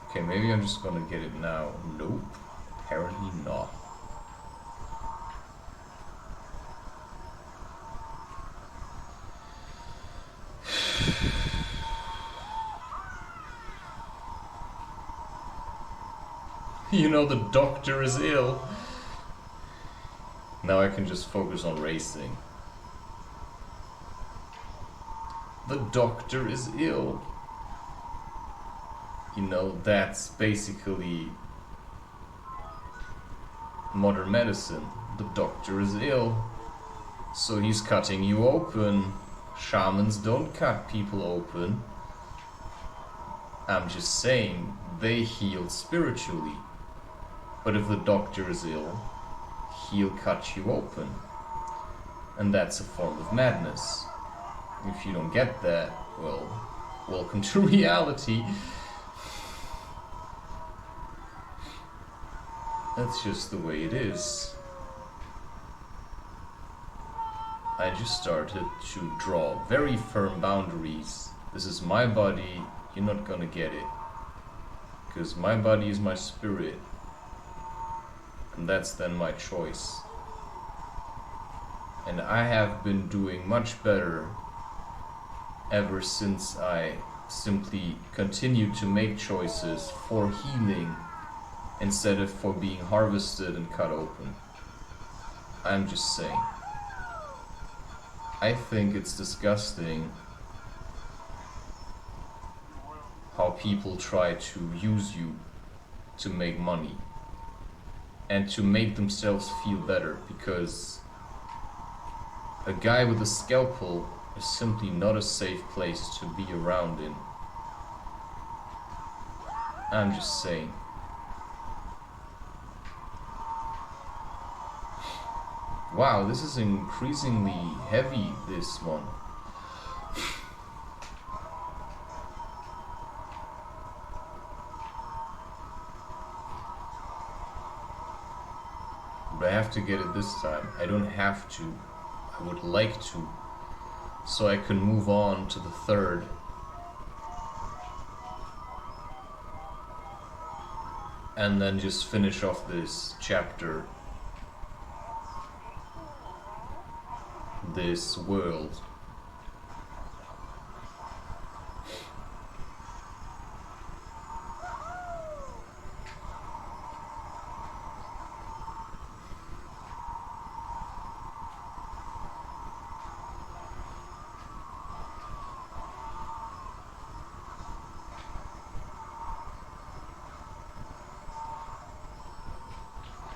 Okay, maybe I'm just gonna get it now. Nope, apparently not. You know, the doctor is ill. Now I can just focus on racing. The doctor is ill. You know, that's basically modern medicine. The doctor is ill, so he's cutting you open. Shamans don't cut people open. I'm just saying, they heal spiritually. But if the doctor is ill, he'll cut you open. And that's a form of madness. If you don't get that, well, welcome to reality. That's just the way it is. I just started to draw very firm boundaries. This is my body, you're not gonna get it. Because my body is my spirit. And that's then my choice. And I have been doing much better ever since I simply continued to make choices for healing instead of for being harvested and cut open. I'm just saying. I think it's disgusting how people try to use you to make money and to make themselves feel better, because a guy with a scalpel is simply not a safe place to be around in. I'm just saying. Wow, this is increasingly heavy, this one. But I have to get it this time. I don't have to. I would like to. So I can move on to the third. And then just finish off this chapter. This world.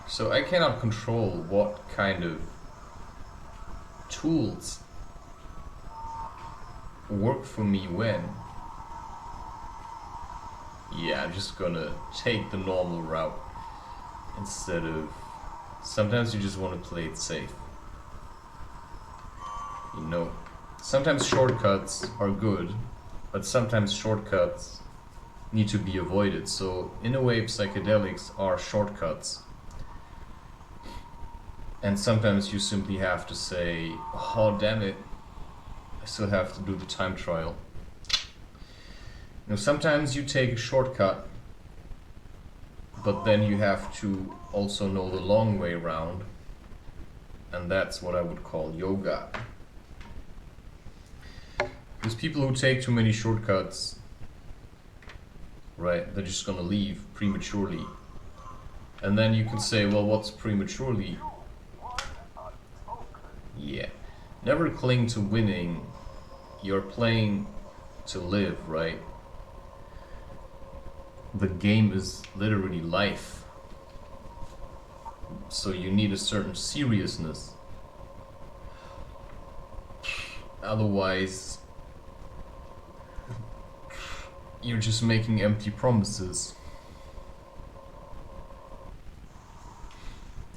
So I cannot control what kind of tools work for me when. Yeah, I'm just gonna take the normal route instead of... Sometimes you just want to play it safe. You know, sometimes shortcuts are good, but sometimes shortcuts need to be avoided. So in a way, psychedelics are shortcuts. And sometimes you simply have to say, oh damn it, I still have to do the time trial. You know, sometimes you take a shortcut, but then you have to also know the long way around. And that's what I would call yoga. Because people who take too many shortcuts, right, they're just gonna leave prematurely. And then you can say, well, what's prematurely? Yeah. Never cling to winning. You're playing to live, right? The game is literally life. So you need a certain seriousness. Otherwise, you're just making empty promises.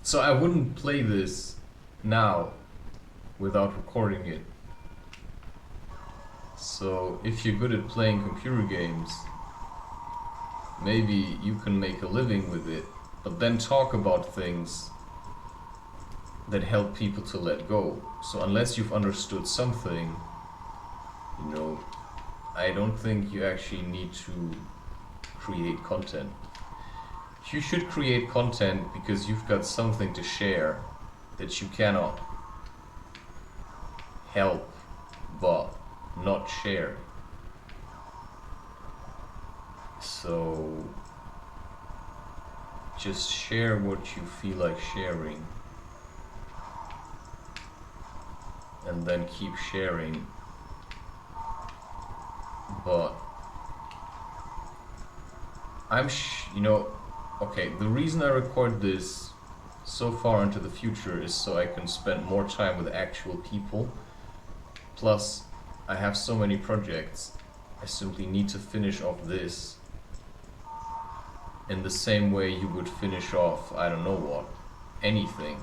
So I wouldn't play this now without recording it. So if you're good at playing computer games, maybe you can make a living with it, but then talk about things that help people to let go. So unless you've understood something, you know, I don't think you actually need to create content. You should create content because you've got something to share that you cannot help but not share. So just share what you feel like sharing. And then keep sharing. But you know, okay, the reason I record this so far into the future is so I can spend more time with actual people. Plus, I have so many projects, I simply need to finish off this in the same way you would finish off, I don't know what, anything.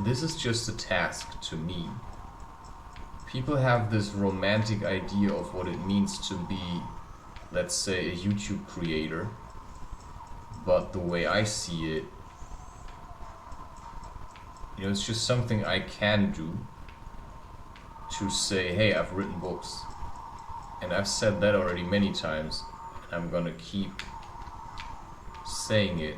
This is just a task to me. People have this romantic idea of what it means to be, let's say, a YouTube creator, but the way I see it, you know, it's just something I can do to say, hey, I've written books. And I've said that already many times, and I'm gonna keep saying it.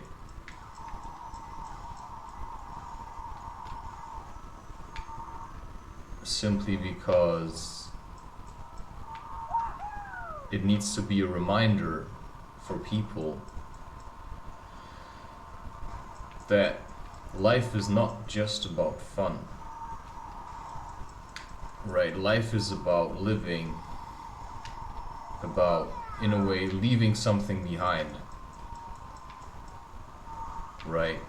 Simply because it needs to be a reminder for people that life is not just about fun. Right? Life is about living, about, in a way, leaving something behind. Right?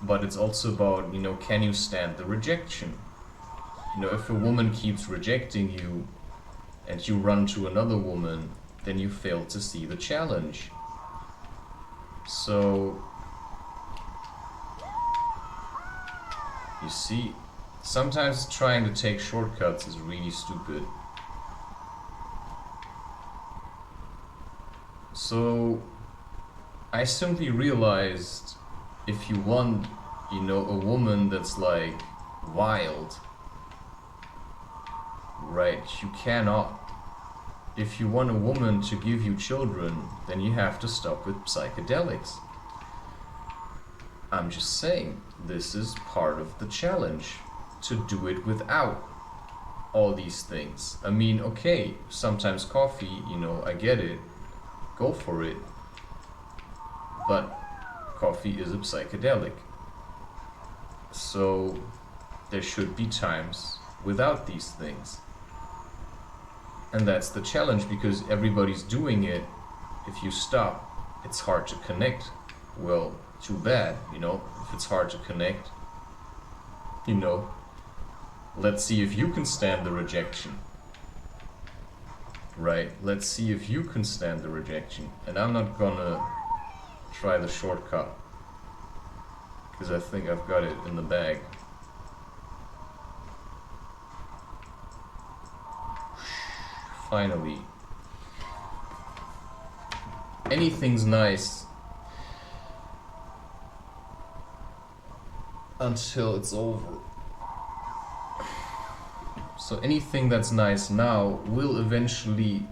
But it's also about, you know, can you stand the rejection? You know, if a woman keeps rejecting you and you run to another woman, then you fail to see the challenge. So, you see, sometimes trying to take shortcuts is really stupid. So, I simply realized if you want, you know, a woman that's like wild, right, you cannot. If you want a woman to give you children, then you have to stop with psychedelics. I'm just saying, this is part of the challenge, to do it without all these things. I mean, okay, sometimes coffee, you know, I get it, go for it, but coffee is a psychedelic. So there should be times without these things. And that's the challenge, because everybody's doing it. If you stop, it's hard to connect. Well, too bad, you know, if it's hard to connect, you know, let's see if you can stand the rejection. Right? Let's see if you can stand the rejection. And I'm not gonna try the shortcut, because I think I've got it in the bag. Finally. Anything's nice until it's over. So anything that's nice now will eventually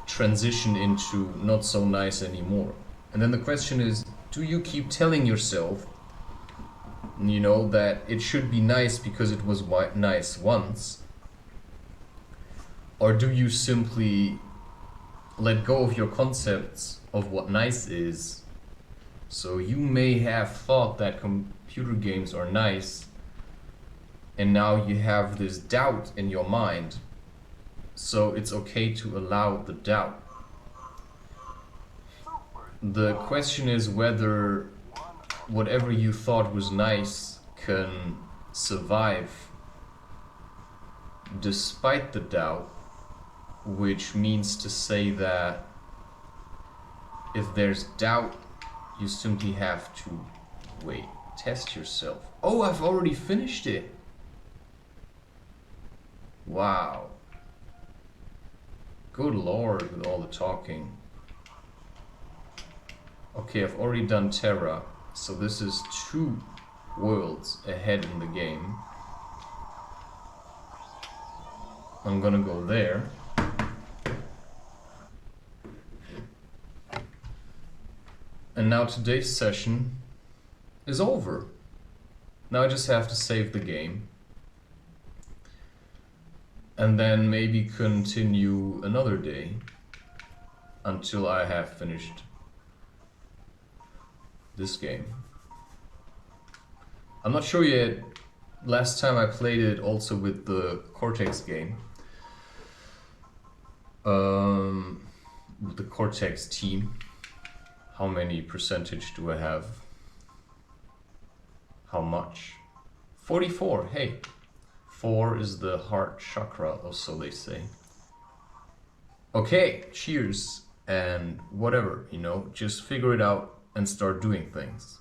transition into not so nice anymore. And then the question is, do you keep telling yourself, you know, that it should be nice because it was nice once? Or do you simply let go of your concepts of what nice is? So you may have thought that computer games are nice, and now you have this doubt in your mind. So it's okay to allow the doubt. The question is whether whatever you thought was nice can survive despite the doubt, which means to say that if there's doubt, you simply have to wait, test yourself. Oh, I've already finished it. Wow. Good Lord, with all the talking. Okay, I've already done Terra, so this is 2 worlds ahead in the game. I'm gonna go there. And now today's session is over. Now I just have to save the game. And then maybe continue another day until I have finished this game. I'm not sure yet. Last time I played it also with the Cortex game. With the Cortex team. How many percentage do I have? How much? 44, hey. 4 is the heart chakra, or so they say. Okay, cheers, and whatever, you know, just figure it out and start doing things.